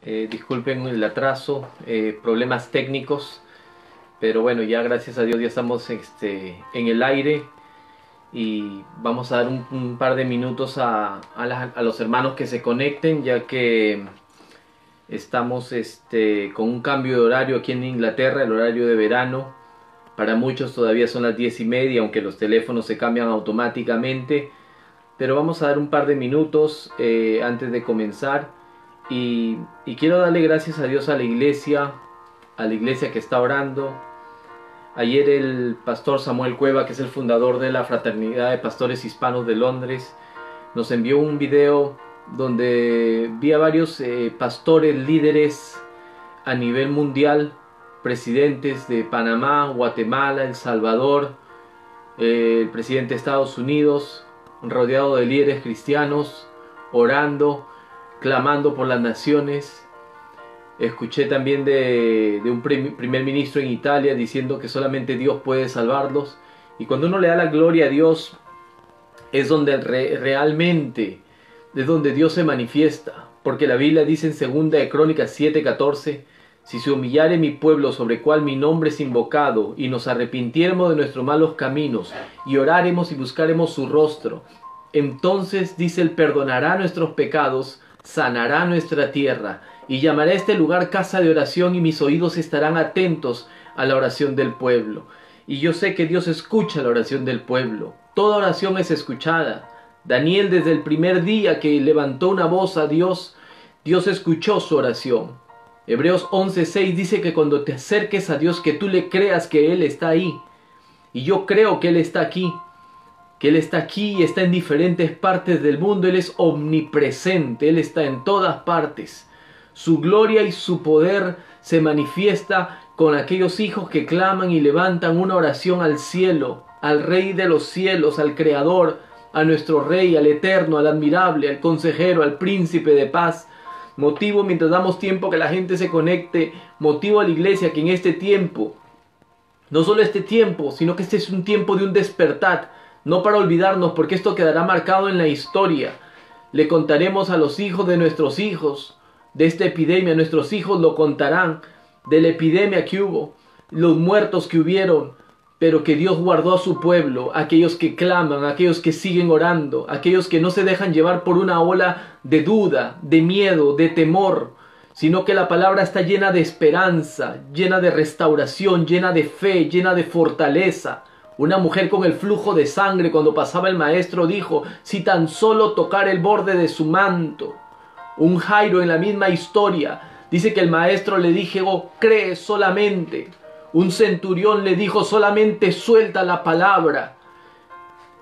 Disculpen el atraso, problemas técnicos, pero bueno, ya gracias a Dios ya estamos en el aire y vamos a dar un par de minutos a los hermanos que se conecten, ya que estamos con un cambio de horario aquí en Inglaterra, el horario de verano. Para muchos todavía son las 10:30, aunque los teléfonos se cambian automáticamente. Pero vamos a dar un par de minutos antes de comenzar. Y quiero darle gracias a Dios a la iglesia que está orando. Ayer el pastor Samuel Cueva, que es el fundador de la Fraternidad de Pastores Hispanos de Londres, nos envió un video donde vi a varios pastores líderes a nivel mundial, presidentes de Panamá, Guatemala, El Salvador, el presidente de Estados Unidos, rodeado de líderes cristianos, orando, clamando por las naciones. Escuché también de un primer ministro en Italia diciendo que solamente Dios puede salvarlos. Y cuando uno le da la gloria a Dios, es donde realmente es donde Dios se manifiesta. Porque la Biblia dice en 2 de Crónicas 7:14: si se humillare mi pueblo, sobre cual mi nombre es invocado, y nos arrepintiéremos de nuestros malos caminos, y oráremos y buscaremos su rostro, entonces, dice, Él perdonará nuestros pecados, sanará nuestra tierra, y llamará a este lugar casa de oración, y mis oídos estarán atentos a la oración del pueblo. Y yo sé que Dios escucha la oración del pueblo. Toda oración es escuchada. Daniel, desde el primer día que levantó una voz a Dios, Dios escuchó su oración. Hebreos 11:6 dice que cuando te acerques a Dios, que tú le creas que Él está ahí. Y yo creo que Él está aquí. Que Él está aquí y está en diferentes partes del mundo. Él es omnipresente, Él está en todas partes. Su gloria y su poder se manifiesta con aquellos hijos que claman y levantan una oración al cielo, al Rey de los cielos, al Creador, a nuestro Rey, al Eterno, al Admirable, al Consejero, al Príncipe de paz. Motivo, mientras damos tiempo que la gente se conecte, motivo a la iglesia que en este tiempo, no solo este tiempo, sino que este es un tiempo de un despertar. No para olvidarnos, porque esto quedará marcado en la historia. Le contaremos a los hijos de nuestros hijos de esta epidemia. Nuestros hijos lo contarán de la epidemia que hubo, los muertos que hubieron, pero que Dios guardó a su pueblo, aquellos que claman, aquellos que siguen orando, aquellos que no se dejan llevar por una ola de duda, de miedo, de temor, sino que la palabra está llena de esperanza, llena de restauración, llena de fe, llena de fortaleza. Una mujer con el flujo de sangre, cuando pasaba el maestro, dijo: si tan solo tocar el borde de su manto. Un Jairo en la misma historia dice que el maestro le dijo: cree solamente. Un centurión le dijo: solamente suelta la palabra.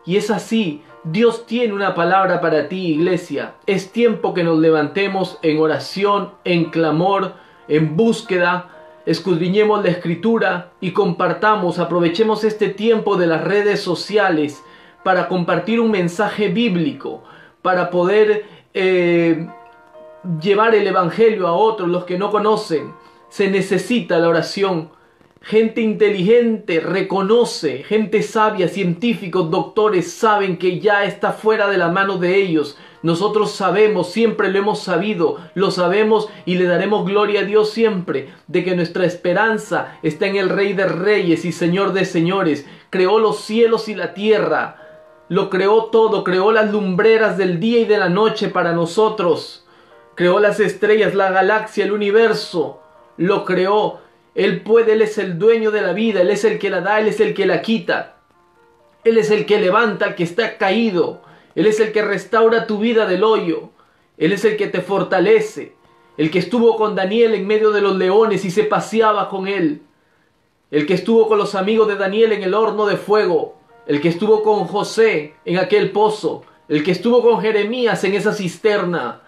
Y es así. Dios tiene una palabra para ti, iglesia. Es tiempo que nos levantemos en oración, en clamor, en búsqueda. Escudriñemos la escritura y compartamos, aprovechemos este tiempo de las redes sociales para compartir un mensaje bíblico, para poder llevar el evangelio a otros, los que no conocen. Se necesita la oración. Gente inteligente reconoce, gente sabia, científicos, doctores saben que ya está fuera de la mano de ellos. Nosotros sabemos, siempre lo hemos sabido, lo sabemos y le daremos gloria a Dios siempre, de que nuestra esperanza está en el Rey de Reyes y Señor de Señores. Creó los cielos y la tierra, lo creó todo, creó las lumbreras del día y de la noche para nosotros. Creó las estrellas, la galaxia, el universo, lo creó. Él puede, Él es el dueño de la vida, Él es el que la da, Él es el que la quita. Él es el que levanta al que está caído. Él es el que restaura tu vida del hoyo. Él es el que te fortalece. El que estuvo con Daniel en medio de los leones y se paseaba con él. El que estuvo con los amigos de Daniel en el horno de fuego. El que estuvo con José en aquel pozo. El que estuvo con Jeremías en esa cisterna.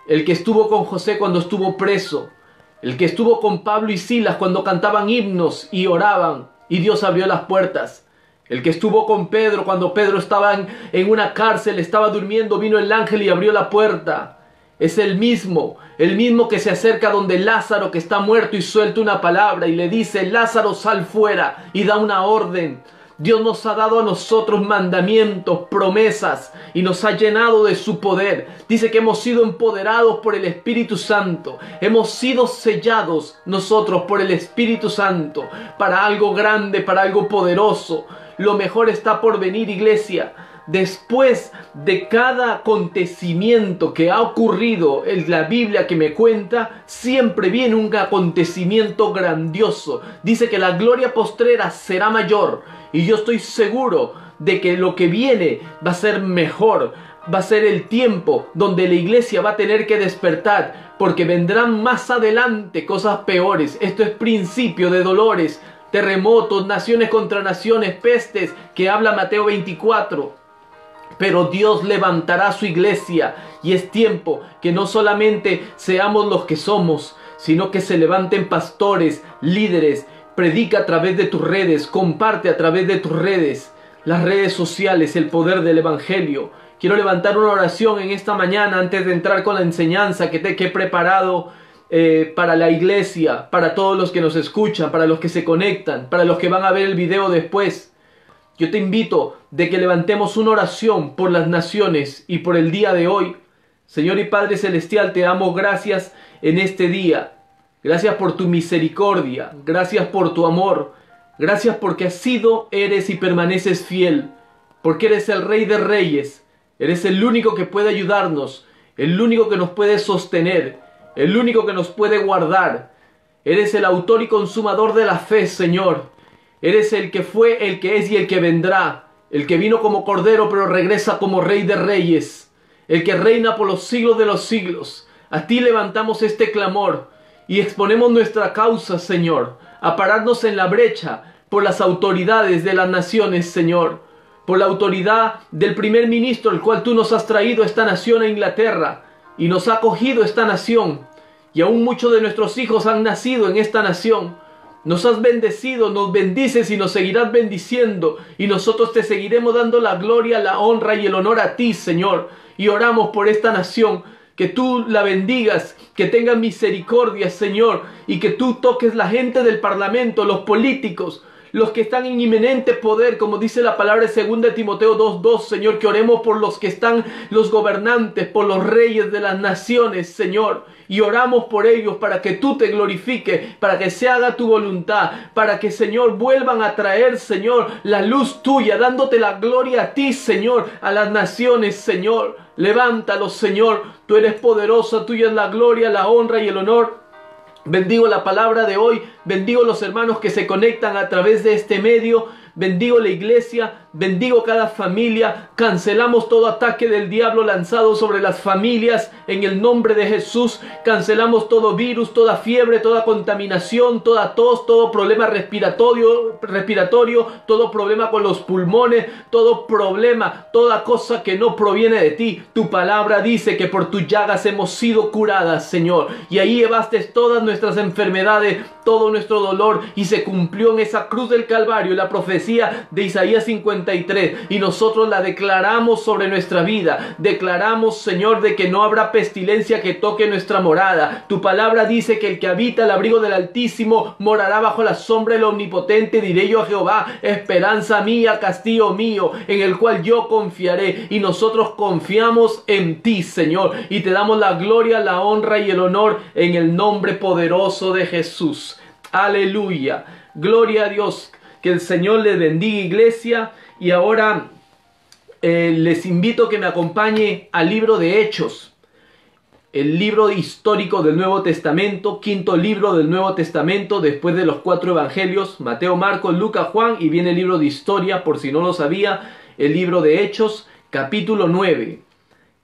El que estuvo con José cuando estuvo preso. El que estuvo con Pablo y Silas cuando cantaban himnos y oraban y Dios abrió las puertas. El que estuvo con Pedro cuando Pedro estaba en una cárcel, estaba durmiendo, vino el ángel y abrió la puerta. Es el mismo que se acerca donde Lázaro, que está muerto, y suelta una palabra y le dice: Lázaro, sal fuera, y da una orden. Dios nos ha dado a nosotros mandamientos, promesas, y nos ha llenado de su poder. Dice que hemos sido empoderados por el Espíritu Santo. Hemos sido sellados nosotros por el Espíritu Santo para algo grande, para algo poderoso. Lo mejor está por venir, iglesia. Después de cada acontecimiento que ha ocurrido en la Biblia que me cuenta, siempre viene un acontecimiento grandioso. Dice que la gloria postrera será mayor, y yo estoy seguro de que lo que viene va a ser mejor. Va a ser el tiempo donde la iglesia va a tener que despertar, porque vendrán más adelante cosas peores. Esto es principio de dolores, terremotos, naciones contra naciones, pestes, que habla Mateo 24. Pero Dios levantará su iglesia, y es tiempo que no solamente seamos los que somos, sino que se levanten pastores, líderes. Predica a través de tus redes, comparte a través de tus redes, las redes sociales, el poder del evangelio. Quiero levantar una oración en esta mañana antes de entrar con la enseñanza que he preparado para la iglesia, para todos los que nos escuchan, para los que se conectan, para los que van a ver el video después. Yo te invito de que levantemos una oración por las naciones y por el día de hoy. Señor y Padre Celestial, te damos gracias en este día. Gracias por tu misericordia. Gracias por tu amor. Gracias porque has sido, eres y permaneces fiel. Porque eres el Rey de Reyes. Eres el único que puede ayudarnos. El único que nos puede sostener. El único que nos puede guardar. Eres el autor y consumador de la fe, Señor. Eres el que fue, el que es y el que vendrá. El que vino como Cordero pero regresa como Rey de Reyes. El que reina por los siglos de los siglos. A ti levantamos este clamor y exponemos nuestra causa, Señor, a pararnos en la brecha por las autoridades de las naciones, Señor. Por la autoridad del primer ministro, el cual tú nos has traído a esta nación, a Inglaterra, y nos ha acogido esta nación. Y aún muchos de nuestros hijos han nacido en esta nación. Nos has bendecido, nos bendices y nos seguirás bendiciendo. Y nosotros te seguiremos dando la gloria, la honra y el honor a ti, Señor. Y oramos por esta nación, que tú la bendigas, que tengas misericordia, Señor. Y que tú toques la gente del parlamento, los políticos, los que están en inminente poder, como dice la palabra de 2 Timoteo 2:2, Señor. Que oremos por los que están, los gobernantes, por los reyes de las naciones, Señor. Y oramos por ellos para que tú te glorifiques, para que se haga tu voluntad, para que, Señor, vuelvan a traer, Señor, la luz tuya, dándote la gloria a ti, Señor, a las naciones, Señor. Levántalos, Señor. Tú eres poderosa, tuya es la gloria, la honra y el honor. Bendigo la palabra de hoy, bendigo los hermanos que se conectan a través de este medio, bendigo la iglesia, bendigo cada familia. Cancelamos todo ataque del diablo lanzado sobre las familias en el nombre de Jesús. Cancelamos todo virus, toda fiebre, toda contaminación, toda tos, todo problema respiratorio, todo problema con los pulmones, todo problema, toda cosa que no proviene de ti. Tu palabra dice que por tus llagas hemos sido curadas, Señor, y ahí llevaste todas nuestras enfermedades, todo nuestro dolor, y se cumplió en esa cruz del Calvario la profecía de Isaías 53, y nosotros la declaramos sobre nuestra vida. Declaramos, Señor, de que no habrá pestilencia que toque nuestra morada. Tu palabra dice que el que habita el abrigo del Altísimo morará bajo la sombra del Omnipotente. Diré yo a Jehová, esperanza mía, castillo mío, en el cual yo confiaré. Y nosotros confiamos en ti, Señor, y te damos la gloria, la honra y el honor en el nombre poderoso de Jesús. Aleluya, gloria a Dios. Que el Señor les bendiga, iglesia. Y ahora les invito a que me acompañe al libro de Hechos, el libro histórico del Nuevo Testamento, quinto libro del Nuevo Testamento después de los 4 evangelios: Mateo, Marcos, Lucas, Juan, y viene el libro de historia, por si no lo sabía, el libro de Hechos, capítulo 9.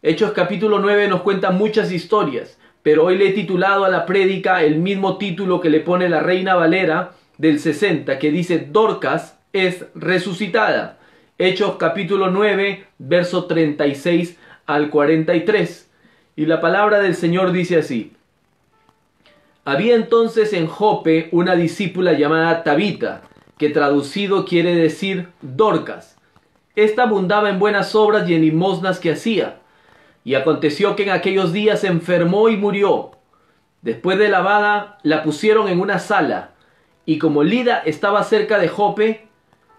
Hechos capítulo 9 nos cuenta muchas historias, pero hoy le he titulado a la prédica el mismo título que le pone la Reina Valera del 60, que dice: Dorcas es resucitada. Hechos capítulo 9, verso 36 al 43. Y la palabra del Señor dice así: Había entonces en Jope una discípula llamada Tabita, que traducido quiere decir Dorcas. Esta abundaba en buenas obras y en limosnas que hacía. Y aconteció que en aquellos días se enfermó y murió. Después de lavada, la pusieron en una sala. Y como Lida estaba cerca de Jope,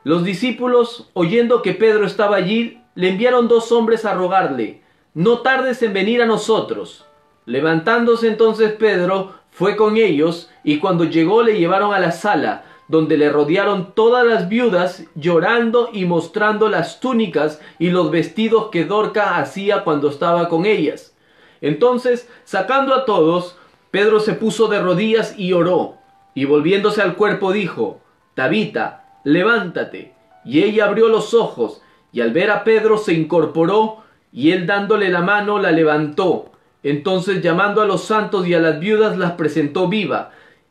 Los discípulos, oyendo que Pedro estaba allí, le enviaron 2 hombres a rogarle: no tardes en venir a nosotros. Levantándose entonces Pedro, fue con ellos, y cuando llegó le llevaron a la sala, donde le rodearon todas las viudas, llorando y mostrando las túnicas y los vestidos que Dorcas hacía cuando estaba con ellas. Entonces, sacando a todos, Pedro se puso de rodillas y oró, y volviéndose al cuerpo dijo: Tabita, levántate. Y ella abrió los ojos, y al ver a Pedro se incorporó, y él dándole la mano la levantó. Entonces, llamando a los santos y a las viudas, las presentó viva.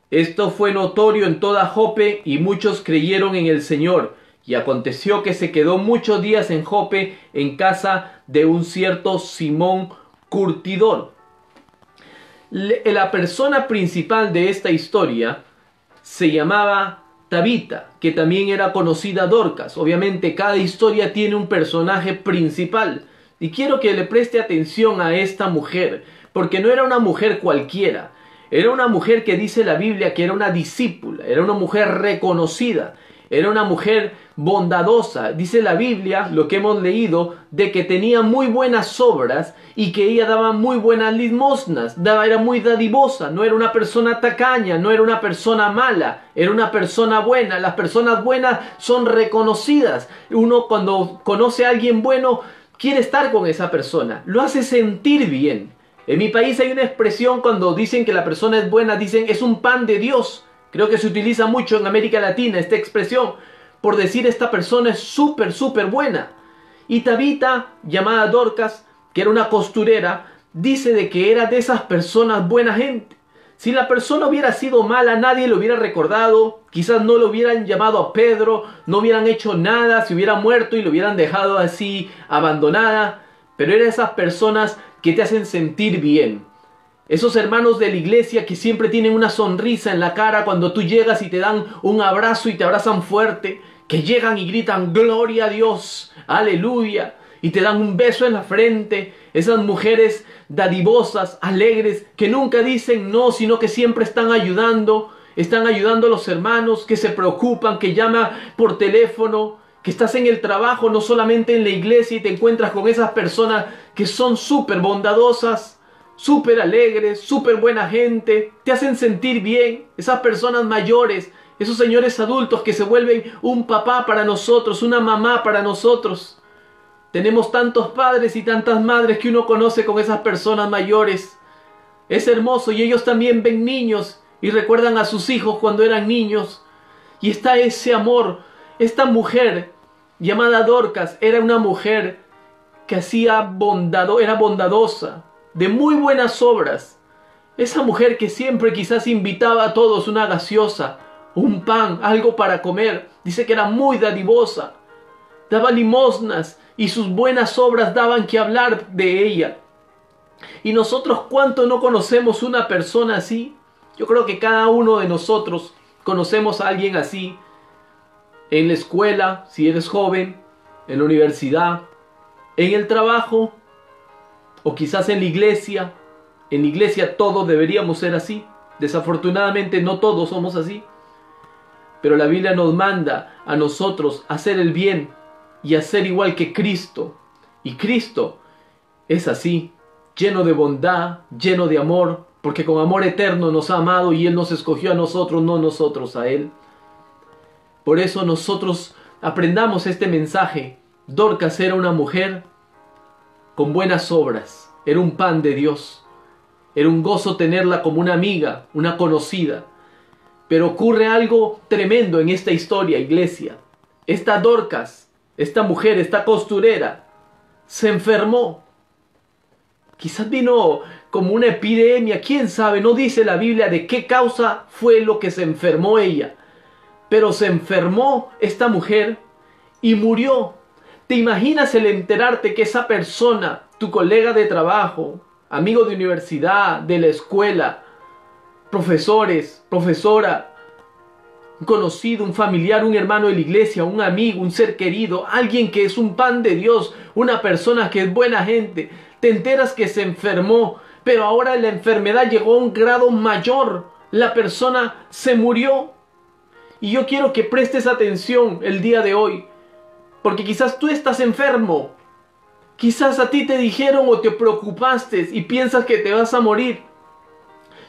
Esto fue notorio en toda Jope, y muchos creyeron en el Señor. Y aconteció que se quedó muchos días en Jope, en casa de un cierto Simón curtidor. La persona principal de esta historia se llamaba Tabita, que también era conocida Dorcas. Obviamente cada historia tiene un personaje principal, y quiero que le preste atención a esta mujer, porque no era una mujer cualquiera. Era una mujer que dice la Biblia que era una discípula, era una mujer reconocida, era una mujer bondadosa. Dice la Biblia, lo que hemos leído, de que tenía muy buenas obras y que ella daba muy buenas limosnas, era muy dadivosa, no era una persona tacaña, no era una persona mala, era una persona buena. Las personas buenas son reconocidas. Uno cuando conoce a alguien bueno quiere estar con esa persona, lo hace sentir bien. En mi país hay una expresión cuando dicen que la persona es buena, dicen es un pan de Dios. Creo que se utiliza mucho en América Latina esta expresión, por decir esta persona es súper buena. Y Tabita, llamada Dorcas, que era una costurera, dice de que era de esas personas buena gente. Si la persona hubiera sido mala, nadie lo hubiera recordado, quizás no lo hubieran llamado a Pedro, no hubieran hecho nada, se hubiera muerto y lo hubieran dejado así abandonada. Pero era esas personas que te hacen sentir bien. Esos hermanos de la iglesia que siempre tienen una sonrisa en la cara cuando tú llegas y te dan un abrazo y te abrazan fuerte, que llegan y gritan gloria a Dios, aleluya, y te dan un beso en la frente. Esas mujeres dadivosas, alegres, que nunca dicen no, sino que siempre están ayudando a los hermanos, que se preocupan, que llaman por teléfono, que estás en el trabajo, no solamente en la iglesia, y te encuentras con esas personas que son súper bondadosas, súper alegres, súper buena gente, te hacen sentir bien. Esas personas mayores, esos señores adultos que se vuelven un papá para nosotros, una mamá para nosotros. Tenemos tantos padres y tantas madres que uno conoce con esas personas mayores. Es hermoso, y ellos también ven niños y recuerdan a sus hijos cuando eran niños. Y está ese amor. Esta mujer llamada Dorcas era una mujer que era bondadosa, de muy buenas obras. Esa mujer que siempre quizás invitaba a todos una gaseosa, un pan, algo para comer. Dice que era muy dadivosa, daba limosnas, y sus buenas obras daban que hablar de ella. Y nosotros, ¿cuánto no conocemos una persona así? Yo creo que cada uno de nosotros conocemos a alguien así. En la escuela, si eres joven, en la universidad, en el trabajo, o quizás en la iglesia. En la iglesia todos deberíamos ser así. Desafortunadamente no todos somos así. Pero la Biblia nos manda a nosotros hacer el bien y hacer igual que Cristo. Y Cristo es así, lleno de bondad, lleno de amor, porque con amor eterno nos ha amado y Él nos escogió a nosotros, no nosotros a Él. Por eso nosotros aprendamos este mensaje. Dorcas era una mujer con buenas obras, era un pan de Dios. Era un gozo tenerla como una amiga, una conocida. Pero ocurre algo tremendo en esta historia, iglesia. Esta Dorcas, esta mujer, esta costurera, se enfermó. Quizás vino como una epidemia, quién sabe, no dice la Biblia de qué causa fue lo que se enfermó ella. Pero se enfermó esta mujer y murió. ¿Te imaginas el enterarte que esa persona, tu colega de trabajo, amigo de universidad, de la escuela, profesores, profesora, un conocido, un familiar, un hermano de la iglesia, un amigo, un ser querido, alguien que es un pan de Dios, una persona que es buena gente, te enteras que se enfermó, pero ahora la enfermedad llegó a un grado mayor, la persona se murió? Y yo quiero que prestes atención el día de hoy, porque quizás tú estás enfermo. Quizás a ti te dijeron o te preocupaste y piensas que te vas a morir.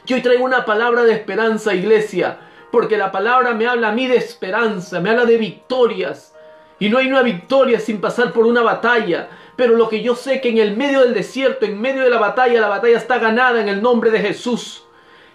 Yo hoy traigo una palabra de esperanza, iglesia, porque la palabra me habla a mí de esperanza, me habla de victorias. Y no hay una victoria sin pasar por una batalla. Pero lo que yo sé que en el medio del desierto, en medio de la batalla está ganada en el nombre de Jesús.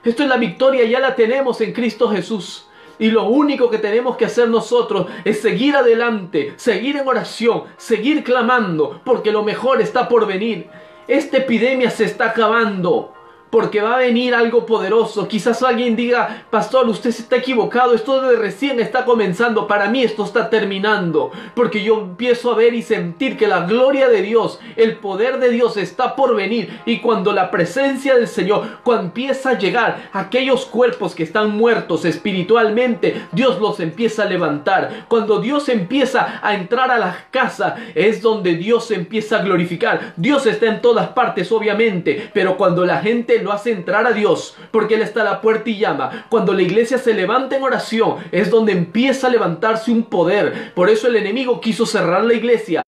Esto es la victoria, ya la tenemos en Cristo Jesús. Y lo único que tenemos que hacer nosotros es seguir adelante, seguir en oración, seguir clamando, porque lo mejor está por venir. Esta epidemia se está acabando, porque va a venir algo poderoso. Quizás alguien diga, pastor, usted se está equivocado, esto de recién está comenzando. Para mí esto está terminando, porque yo empiezo a ver y sentir que la gloria de Dios, el poder de Dios está por venir. Y cuando la presencia del Señor, cuando empieza a llegar a aquellos cuerpos que están muertos espiritualmente, Dios los empieza a levantar. Cuando Dios empieza a entrar a las casas, es donde Dios se empieza a glorificar. Dios está en todas partes, obviamente, pero cuando la gente lo hace entrar a Dios, porque Él está a la puerta y llama. Cuando la iglesia se levanta en oración, es donde empieza a levantarse un poder. Por eso el enemigo quiso cerrar la iglesia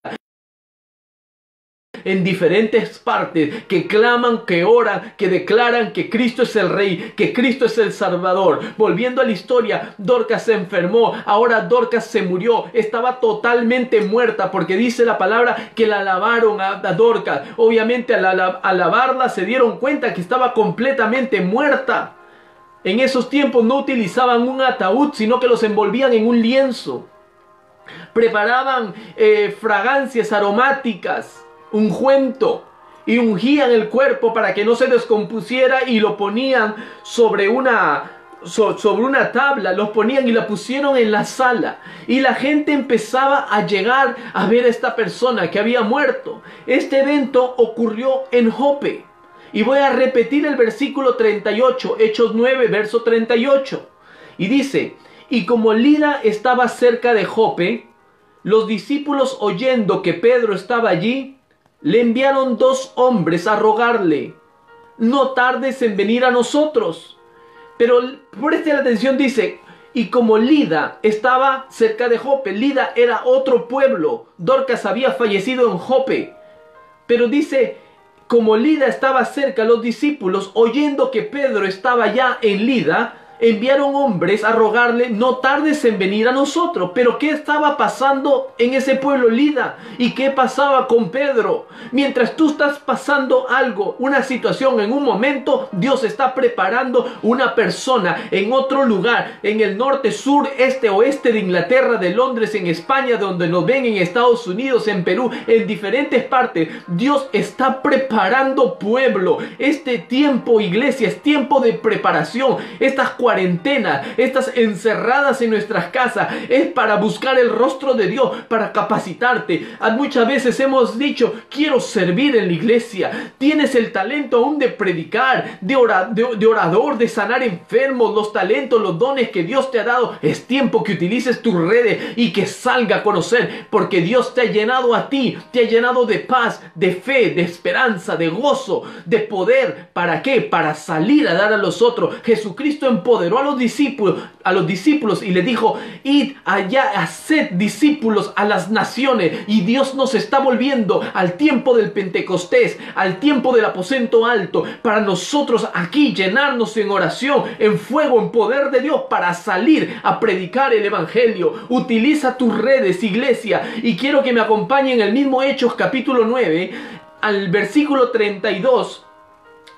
en diferentes partes, que claman, que oran, que declaran que Cristo es el Rey, que Cristo es el Salvador. Volviendo a la historia, Dorcas se enfermó, ahora Dorcas se murió, estaba totalmente muerta, porque dice la palabra que la lavaron a Dorcas. Obviamente al lavarla se dieron cuenta que estaba completamente muerta. En esos tiempos no utilizaban un ataúd, sino que los envolvían en un lienzo. Preparaban fragancias aromáticas, ungüento, y ungían el cuerpo para que no se descompusiera, y lo ponían sobre una tabla, los ponían y la pusieron en la sala, y la gente empezaba a llegar a ver a esta persona que había muerto. Este evento ocurrió en Jope, y voy a repetir el versículo 38, Hechos 9, verso 38, y dice: y como Lida estaba cerca de Jope, los discípulos, oyendo que Pedro estaba allí, le enviaron 2 hombres a rogarle: no tardes en venir a nosotros. Pero preste la atención, dice: y como Lida estaba cerca de Jope. Lida era otro pueblo. Dorcas había fallecido en Jope. Pero dice, como Lida estaba cerca, los discípulos, oyendo que Pedro estaba ya en Lida, enviaron hombres a rogarle: no tardes en venir a nosotros. Pero ¿qué estaba pasando en ese pueblo Lida? ¿Y qué pasaba con Pedro? Mientras tú estás pasando algo, una situación, en un momento, Dios está preparando una persona en otro lugar, en el norte, sur, este, oeste de Inglaterra, de Londres, en España, donde nos ven, en Estados Unidos, en Perú, en diferentes partes. Dios está preparando pueblo. Este tiempo, iglesia, es tiempo de preparación. Estas cuarentena, estas encerradas en nuestras casas, es para buscar el rostro de Dios, para capacitarte. Muchas veces hemos dicho: quiero servir en la iglesia. Tienes el talento aún de predicar, de orador, de sanar enfermos, los talentos, los dones que Dios te ha dado. Es tiempo que utilices tus redes y que salga a conocer, porque Dios te ha llenado a ti, te ha llenado de paz, de fe, de esperanza, de gozo, de poder. ¿Para qué? Para salir a dar a los otros. Jesucristo empoderó a los discípulos y les dijo: id allá, haced discípulos a las naciones. Y Dios nos está volviendo al tiempo del Pentecostés, al tiempo del aposento alto, para nosotros aquí llenarnos en oración, en fuego, en poder de Dios, para salir a predicar el evangelio. Utiliza tus redes, iglesia, y quiero que me acompañen en el mismo Hechos capítulo 9, al versículo 32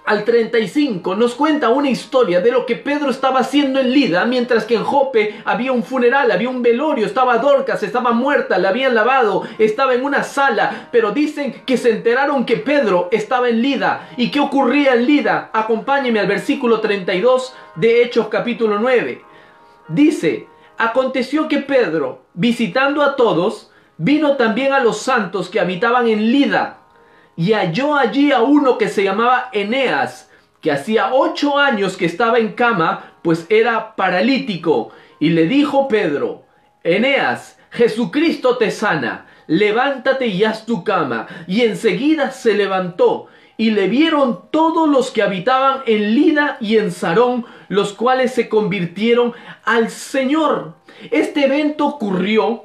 al 35, nos cuenta una historia de lo que Pedro estaba haciendo en Lida, mientras que en Jope había un funeral, había un velorio, estaba Dorcas, estaba muerta, la habían lavado, estaba en una sala, pero dicen que se enteraron que Pedro estaba en Lida. ¿Y qué ocurría en Lida? Acompáñenme al versículo 32 de Hechos capítulo 9. Dice: aconteció que Pedro, visitando a todos, vino también a los santos que habitaban en Lida, y halló allí a uno que se llamaba Eneas, que hacía 8 años que estaba en cama, pues era paralítico. Y le dijo Pedro: Eneas, Jesucristo te sana, levántate y haz tu cama. Y enseguida se levantó. y le vieron todos los que habitaban en Lida y en Sarón, los cuales se convirtieron al Señor. Este evento ocurrió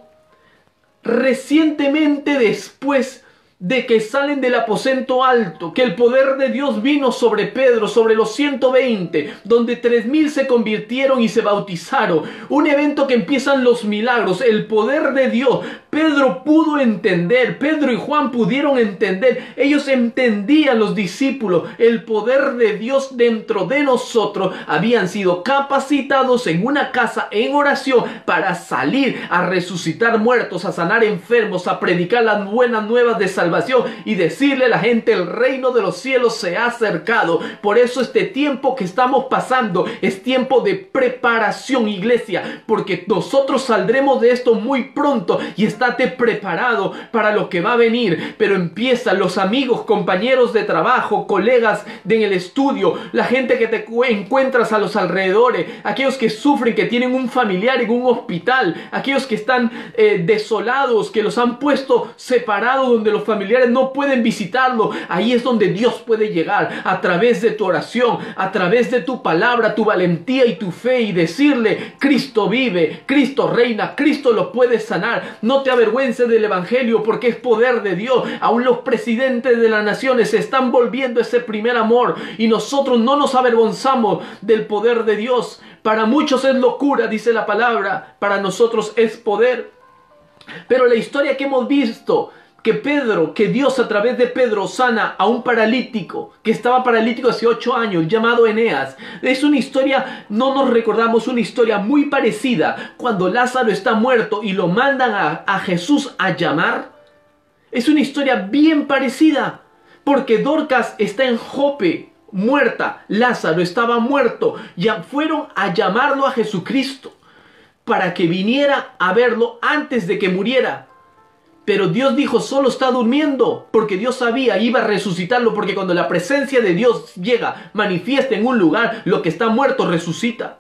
recientemente después de que salen del aposento alto, que el poder de Dios vino sobre Pedro, sobre los 120, donde 3000 se convirtieron y se bautizaron. Un evento que empiezan los milagros, el poder de Dios. Pedro pudo entender, Pedro y Juan pudieron entender, ellos entendían, los discípulos, el poder de Dios dentro de nosotros. Habían sido capacitados en una casa en oración para salir a resucitar muertos, a sanar enfermos, a predicar las buenas nuevas de salvación y decirle a la gente: el reino de los cielos se ha acercado. Por eso este tiempo que estamos pasando es tiempo de preparación, iglesia, porque nosotros saldremos de esto muy pronto, y estate preparado para lo que va a venir. Pero empiezan los amigos, compañeros de trabajo, colegas en el estudio, la gente que te encuentras a los alrededores, aquellos que sufren, que tienen un familiar en un hospital, aquellos que están desolados, que los han puesto separados, donde los familiares no pueden visitarlo. Ahí es donde Dios puede llegar, a través de tu oración, a través de tu palabra, tu valentía y tu fe, y decirle: Cristo vive, Cristo reina, Cristo lo puede sanar. No te avergüences del evangelio, porque es poder de Dios. Aún los presidentes de las naciones se están volviendo ese primer amor, y nosotros no nos avergonzamos del poder de Dios. Para muchos es locura, dice la palabra, para nosotros es poder. Pero la historia que hemos visto, que Dios a través de Pedro sana a un paralítico que estaba paralítico hace 8 años, llamado Eneas. Es una historia, no nos recordamos, una historia muy parecida cuando Lázaro está muerto y lo mandan a Jesús a llamar. Es una historia bien parecida, porque Dorcas está en Jope, muerta. Lázaro estaba muerto. Ya fueron a llamarlo a Jesucristo para que viniera a verlo antes de que muriera. Pero Dios dijo: solo está durmiendo, porque Dios sabía, iba a resucitarlo, porque cuando la presencia de Dios llega, manifiesta en un lugar, lo que está muerto resucita.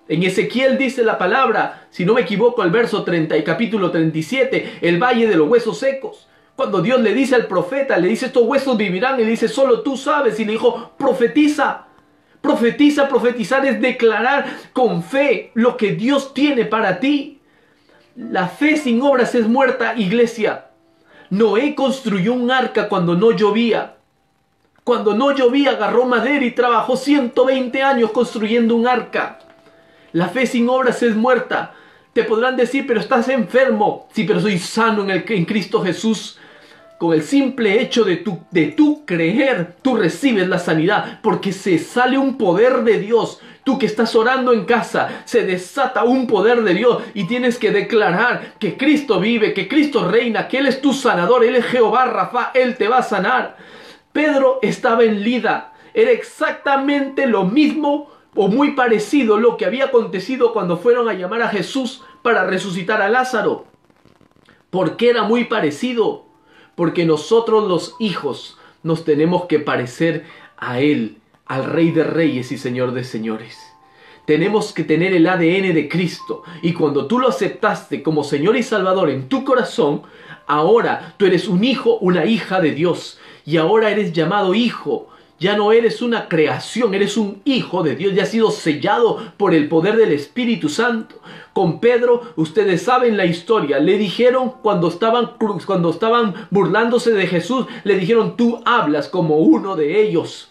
En Ezequiel dice la palabra, si no me equivoco, el verso 30 y capítulo 37, el valle de los huesos secos. Cuando Dios le dice al profeta, le dice: estos huesos vivirán, y le dice: solo tú sabes, y le dijo: profetiza. Profetiza, profetizar es declarar con fe lo que Dios tiene para ti. La fe sin obras es muerta, iglesia. Noé construyó un arca cuando no llovía. Cuando no llovía, agarró madera y trabajó 120 años construyendo un arca. La fe sin obras es muerta. Te podrán decir: pero estás enfermo. Sí, pero soy sano en Cristo Jesús. Con el simple hecho de tu creer, tú recibes la sanidad, porque se sale un poder de Dios. Tú que estás orando en casa, se desata un poder de Dios, y tienes que declarar que Cristo vive, que Cristo reina, que Él es tu sanador, Él es Jehová Rafa, Él te va a sanar. Pedro estaba en Lida. Era exactamente lo mismo o muy parecido lo que había acontecido cuando fueron a llamar a Jesús para resucitar a Lázaro. ¿Por qué era muy parecido? Porque nosotros, los hijos, nos tenemos que parecer a Él, al Rey de Reyes y Señor de Señores. Tenemos que tener el ADN de Cristo. Y cuando tú lo aceptaste como Señor y Salvador en tu corazón, ahora tú eres un hijo, una hija de Dios. Y ahora eres llamado hijo. Ya no eres una creación, eres un hijo de Dios. Ya has sido sellado por el poder del Espíritu Santo. Con Pedro, ustedes saben la historia. Le dijeron cuando estaban burlándose de Jesús, le dijeron: tú hablas como uno de ellos.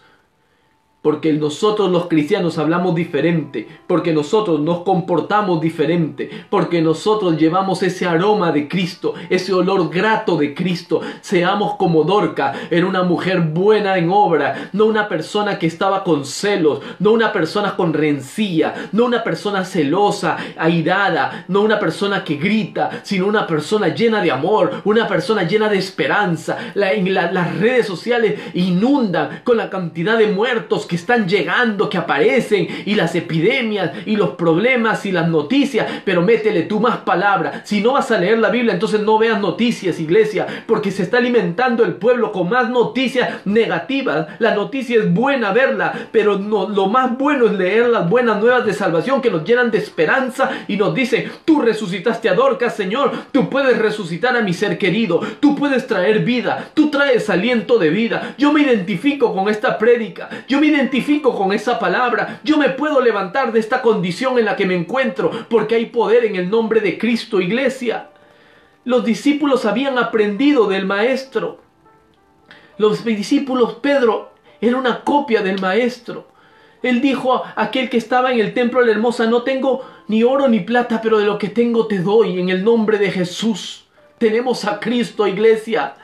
Porque nosotros los cristianos hablamos diferente, porque nosotros nos comportamos diferente, porque nosotros llevamos ese aroma de Cristo, ese olor grato de Cristo. Seamos como Dorca, era una mujer buena en obra, no una persona que estaba con celos, no una persona con rencilla, no una persona celosa, airada, no una persona que grita, sino una persona llena de amor, una persona llena de esperanza. Las redes sociales inundan con la cantidad de muertos que están llegando, que aparecen, y las epidemias, y los problemas, y las noticias, pero métele tú más palabra. Si no vas a leer la Biblia, entonces no veas noticias, iglesia, porque se está alimentando el pueblo con más noticias negativas. La noticia es buena verla, pero no, lo más bueno es leer las buenas nuevas de salvación que nos llenan de esperanza y nos dicen: tú resucitaste a Dorcas, Señor, tú puedes resucitar a mi ser querido, tú puedes traer vida, tú traes aliento de vida. Yo me identifico con esta prédica, yo me identifico con esa palabra, yo me puedo levantar de esta condición en la que me encuentro, porque hay poder en el nombre de Cristo, iglesia. Los discípulos habían aprendido del maestro. Los discípulos, Pedro era una copia del maestro. Él dijo a aquel que estaba en el templo de la hermosa: no tengo ni oro ni plata, pero de lo que tengo te doy en el nombre de Jesús. Tenemos a Cristo, iglesia.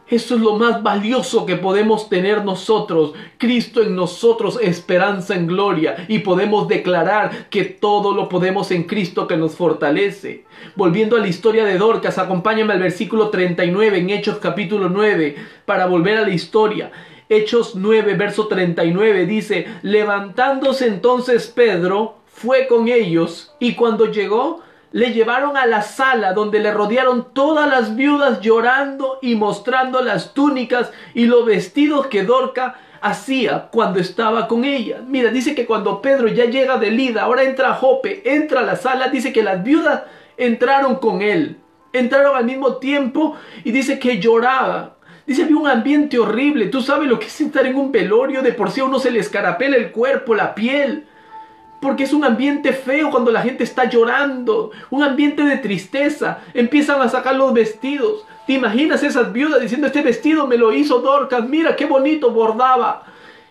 Eso es lo más valioso que podemos tener nosotros. Cristo en nosotros, esperanza en gloria. Y podemos declarar que todo lo podemos en Cristo que nos fortalece. Volviendo a la historia de Dorcas, acompáñame al versículo 39 en Hechos capítulo 9 para volver a la historia. Hechos 9, verso 39 dice: levantándose entonces Pedro, fue con ellos, y cuando llegó, le llevaron a la sala donde le rodearon todas las viudas llorando y mostrando las túnicas y los vestidos que Dorcas hacía cuando estaba con ella. Mira, dice que cuando Pedro ya llega de Lida, ahora entra a Jope, entra a la sala, dice que las viudas entraron con él, entraron al mismo tiempo, y dice que lloraba. Dice, había un ambiente horrible. Tú sabes lo que es estar en un velorio. De por sí a uno se le escarapela el cuerpo, la piel, porque es un ambiente feo cuando la gente está llorando, un ambiente de tristeza. Empiezan a sacar los vestidos. ¿Te imaginas esas viudas diciendo: este vestido me lo hizo Dorcas, mira qué bonito bordaba?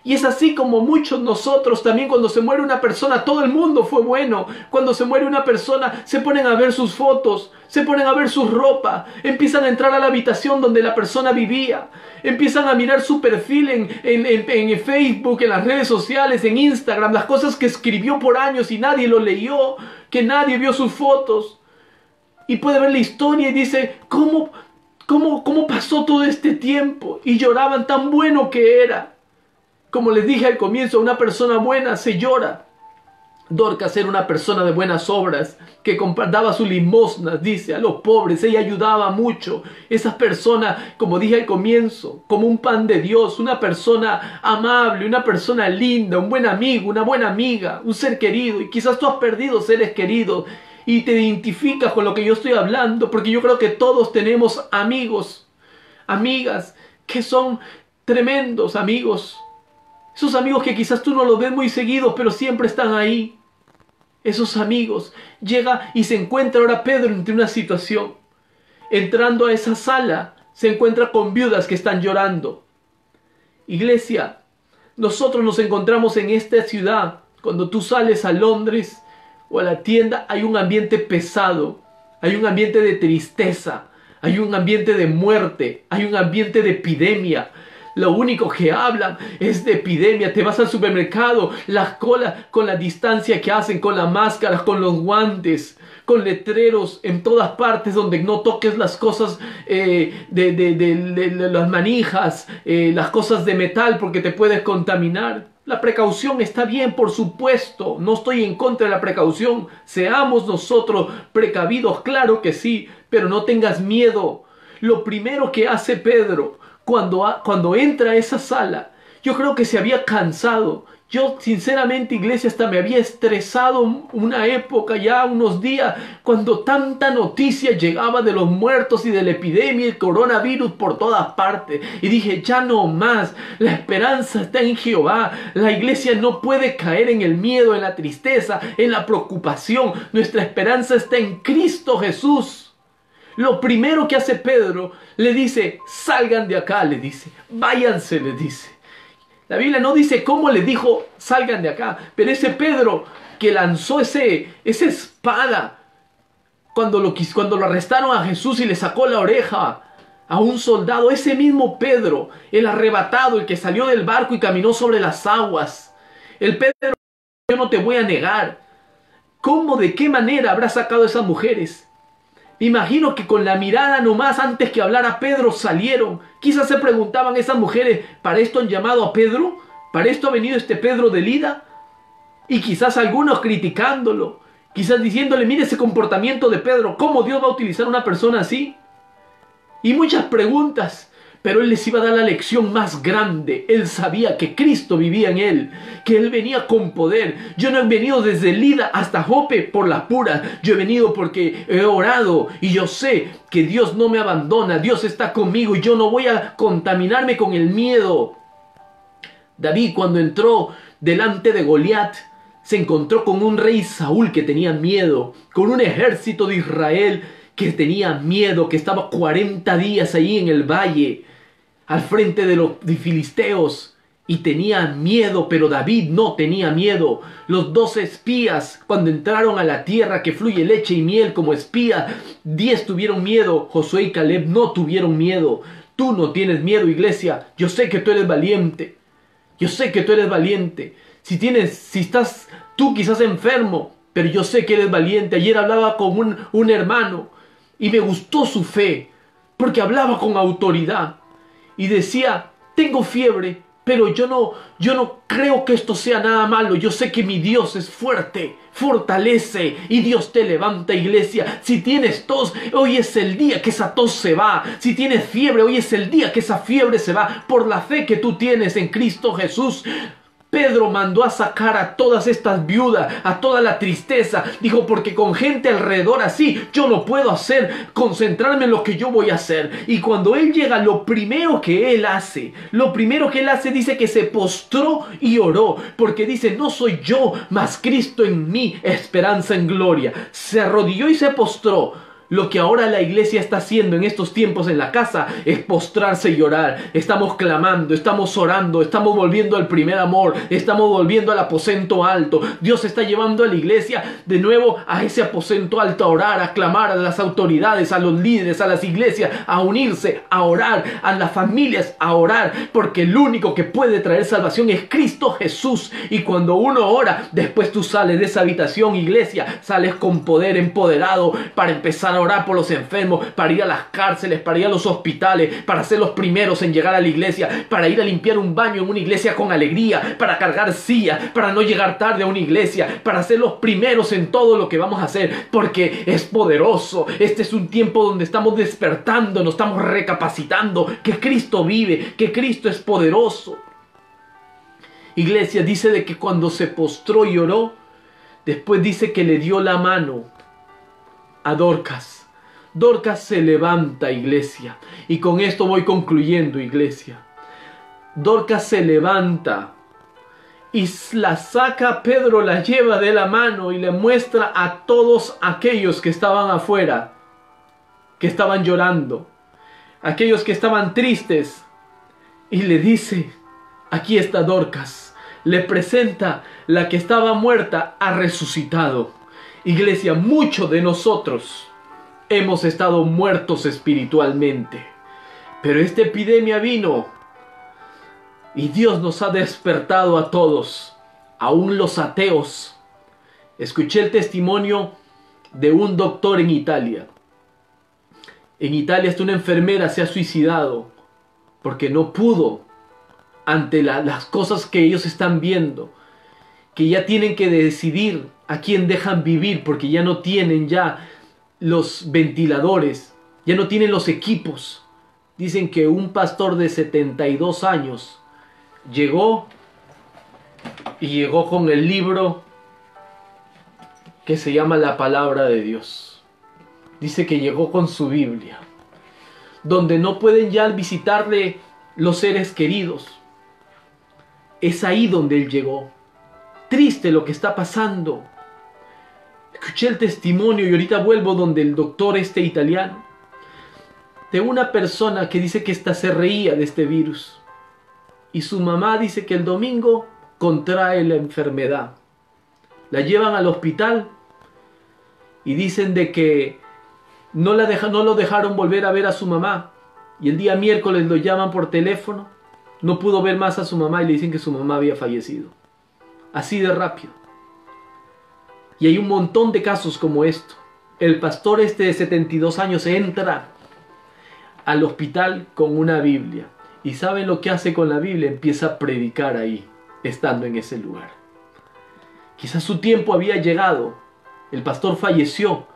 Y es así como muchos nosotros también, cuando se muere una persona, todo el mundo fue bueno. Cuando se muere una persona, se ponen a ver sus fotos, se ponen a ver su ropa, empiezan a entrar a la habitación donde la persona vivía, empiezan a mirar su perfil en Facebook, en las redes sociales, en Instagram, las cosas que escribió por años y nadie lo leyó, que nadie vio sus fotos. Y puede ver la historia y dice: ¿cómo pasó todo este tiempo? Y lloraban, tan bueno que era. Como les dije al comienzo, una persona buena se llora. Dorcas era una persona de buenas obras, que daba sus limosnas, dice, a los pobres. Ella ayudaba mucho. Esa persona, como dije al comienzo, como un pan de Dios, una persona amable, una persona linda, un buen amigo, una buena amiga, un ser querido. Y quizás tú has perdido seres queridos y te identificas con lo que yo estoy hablando, porque yo creo que todos tenemos amigos, amigas, que son tremendos amigos. Esos amigos que quizás tú no los ves muy seguidos, pero siempre están ahí. Esos amigos. Llega y se encuentra ahora Pedro entre una situación. Entrando a esa sala, se encuentra con viudas que están llorando. Iglesia, nosotros nos encontramos en esta ciudad. Cuando tú sales a Londres o a la tienda, hay un ambiente pesado. Hay un ambiente de tristeza. Hay un ambiente de muerte. Hay un ambiente de epidemia. Lo único que hablan es de epidemia. Te vas al supermercado, las colas con la distancia que hacen, con las máscaras, con los guantes, con letreros en todas partes donde no toques las cosas de las manijas, las cosas de metal, porque te puedes contaminar. La precaución está bien, por supuesto. No estoy en contra de la precaución. Seamos nosotros precavidos, claro que sí, pero no tengas miedo. Lo primero que hace Pedro cuando entra a esa sala, yo creo que se había cansado. Yo sinceramente, iglesia, hasta me había estresado una época, ya unos días, cuando tanta noticia llegaba de los muertos y de la epidemia y el coronavirus por todas partes. Y dije, ya no más, la esperanza está en Jehová. La iglesia no puede caer en el miedo, en la tristeza, en la preocupación. Nuestra esperanza está en Cristo Jesús. Lo primero que hace Pedro, le dice: salgan de acá, le dice, váyanse, le dice. La Biblia no dice cómo le dijo salgan de acá, pero ese Pedro que lanzó esa espada cuando lo arrestaron a Jesús y le sacó la oreja a un soldado, ese mismo Pedro, el arrebatado, el que salió del barco y caminó sobre las aguas, el Pedro, yo no te voy a negar. ¿Cómo, de qué manera habrá sacado a esas mujeres? Me imagino que con la mirada nomás, antes que hablara Pedro, salieron. Quizás se preguntaban esas mujeres: ¿para esto han llamado a Pedro? Para esto ha venido este Pedro de Lida. Y quizás algunos criticándolo, quizás diciéndole, mire ese comportamiento de Pedro, ¿cómo Dios va a utilizar a una persona así? Y muchas preguntas. Pero él les iba a dar la lección más grande. Él sabía que Cristo vivía en él, que él venía con poder. Yo no he venido desde Lida hasta Jope por la pura. Yo he venido porque he orado y yo sé que Dios no me abandona. Dios está conmigo y yo no voy a contaminarme con el miedo. David, cuando entró delante de Goliat, se encontró con un rey Saúl que tenía miedo, con un ejército de Israel que tenía miedo, que estaba 40 días ahí en el valle, al frente de los filisteos, y tenía miedo, pero David no tenía miedo. Los 12 espías, cuando entraron a la tierra que fluye leche y miel como espía, 10 tuvieron miedo, Josué y Caleb no tuvieron miedo. Tú no tienes miedo, iglesia. Yo sé que tú eres valiente. Yo sé que tú eres valiente. Si estás tú quizás enfermo, pero yo sé que eres valiente. Ayer hablaba con un hermano y me gustó su fe, porque hablaba con autoridad y decía, tengo fiebre, pero yo no creo que esto sea nada malo. Yo sé que mi Dios es fuerte, fortalece y Dios te levanta, iglesia. Si tienes tos, hoy es el día que esa tos se va. Si tienes fiebre, hoy es el día que esa fiebre se va por la fe que tú tienes en Cristo Jesús. Pedro mandó a sacar a todas estas viudas, a toda la tristeza. Dijo, porque con gente alrededor así, yo no puedo concentrarme en lo que yo voy a hacer. Y cuando él llega, lo primero que él hace, dice que se postró y oró. Porque dice, no soy yo, mas Cristo en mí, esperanza en gloria. Se arrodilló y se postró. Lo que ahora la iglesia está haciendo en estos tiempos en la casa es postrarse y orar. Estamos clamando, estamos orando, estamos volviendo al primer amor, estamos volviendo al aposento alto. Dios está llevando a la iglesia de nuevo a ese aposento alto, a orar, a clamar a las autoridades, a los líderes, a las iglesias, a unirse, a orar, a las familias, a orar, porque el único que puede traer salvación es Cristo Jesús. Y cuando uno ora, después tú sales de esa habitación, iglesia, sales con poder, empoderado, para empezar a orar por los enfermos, para ir a las cárceles, para ir a los hospitales, para ser los primeros en llegar a la iglesia, para ir a limpiar un baño en una iglesia con alegría, para cargar sillas, para no llegar tarde a una iglesia, para ser los primeros en todo lo que vamos a hacer, porque es poderoso. Este es un tiempo donde estamos despertando, nos estamos recapacitando que Cristo vive, que Cristo es poderoso. Iglesia, dice de que cuando se postró y oró, después dice que le dio la mano a Dorcas. Dorcas se levanta, iglesia. Y con esto voy concluyendo, iglesia. Dorcas se levanta y la saca Pedro, la lleva de la mano y le muestra a todos aquellos que estaban afuera, que estaban llorando, aquellos que estaban tristes, y le dice, aquí está Dorcas. Le presenta la que estaba muerta, ha resucitado. Iglesia, muchos de nosotros hemos estado muertos espiritualmente, pero esta epidemia vino y Dios nos ha despertado a todos, aún los ateos. Escuché el testimonio de un doctor en Italia. En Italia hasta una enfermera se ha suicidado porque no pudo ante las cosas que ellos están viendo, que ya tienen que decidir a quién dejan vivir, porque ya no tienen ya los ventiladores, ya no tienen los equipos. Dicen que un pastor de 72 años llegó con el libro que se llama La Palabra de Dios. Dice que llegó con su Biblia, donde no pueden ya visitarle los seres queridos. Es ahí donde él llegó. Triste lo que está pasando. Escuché el testimonio y ahorita vuelvo donde el doctor italiano, de una persona que dice que esta se reía de este virus. Y su mamá dice que el domingo contrae la enfermedad. La llevan al hospital y dicen de que no lo dejaron volver a ver a su mamá. Y el día miércoles lo llaman por teléfono. No pudo ver más a su mamá y le dicen que su mamá había fallecido. Así de rápido. Y hay un montón de casos como esto. El pastor de 72 años entra al hospital con una Biblia. ¿Y saben lo que hace con la Biblia? Empieza a predicar ahí. estando en ese lugar. Quizás su tiempo había llegado, el pastor falleció,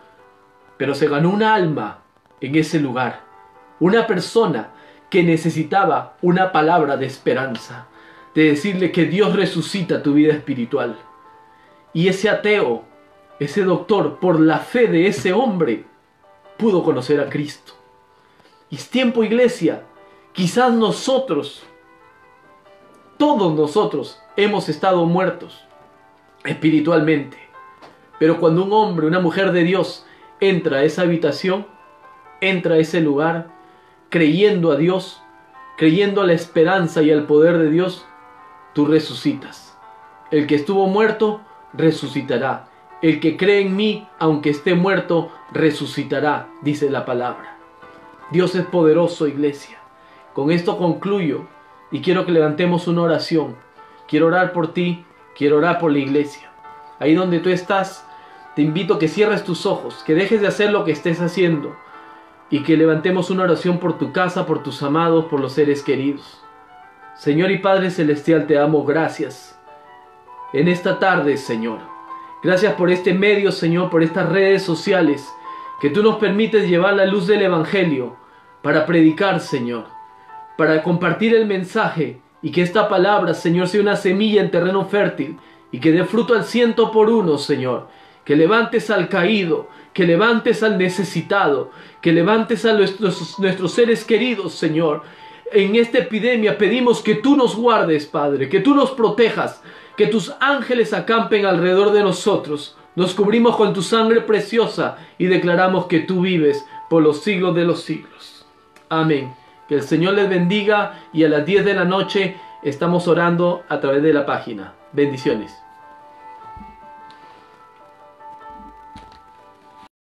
pero se ganó una alma en ese lugar, una persona que necesitaba una palabra de esperanza, de decirle que Dios resucita tu vida espiritual. Y ese ateo, ese doctor, por la fe de ese hombre, pudo conocer a Cristo. Y es tiempo, iglesia, quizás nosotros, todos nosotros, hemos estado muertos espiritualmente. Pero cuando un hombre, una mujer de Dios entra a esa habitación, entra a ese lugar, creyendo a Dios, creyendo a la esperanza y al poder de Dios, tú resucitas. El que estuvo muerto, resucitará. El que cree en mí, aunque esté muerto, resucitará, dice la palabra. Dios es poderoso, iglesia. Con esto concluyo y quiero que levantemos una oración. Quiero orar por ti, quiero orar por la iglesia. Ahí donde tú estás, te invito a que cierres tus ojos, que dejes de hacer lo que estés haciendo y que levantemos una oración por tu casa, por tus amados, por los seres queridos. Señor y Padre Celestial, te damos gracias en esta tarde, Señor. Gracias por este medio, Señor, por estas redes sociales, que tú nos permites llevar la luz del Evangelio para predicar, Señor, para compartir el mensaje y que esta palabra, Señor, sea una semilla en terreno fértil y que dé fruto al 100 por 1, Señor. Que levantes al caído, que levantes al necesitado, que levantes a nuestros seres queridos, Señor. En esta epidemia pedimos que tú nos guardes, Padre, que tú nos protejas, que tus ángeles acampen alrededor de nosotros. Nos cubrimos con tu sangre preciosa y declaramos que tú vives por los siglos de los siglos. Amén. Que el Señor les bendiga y a las 10 de la noche estamos orando a través de la página. Bendiciones.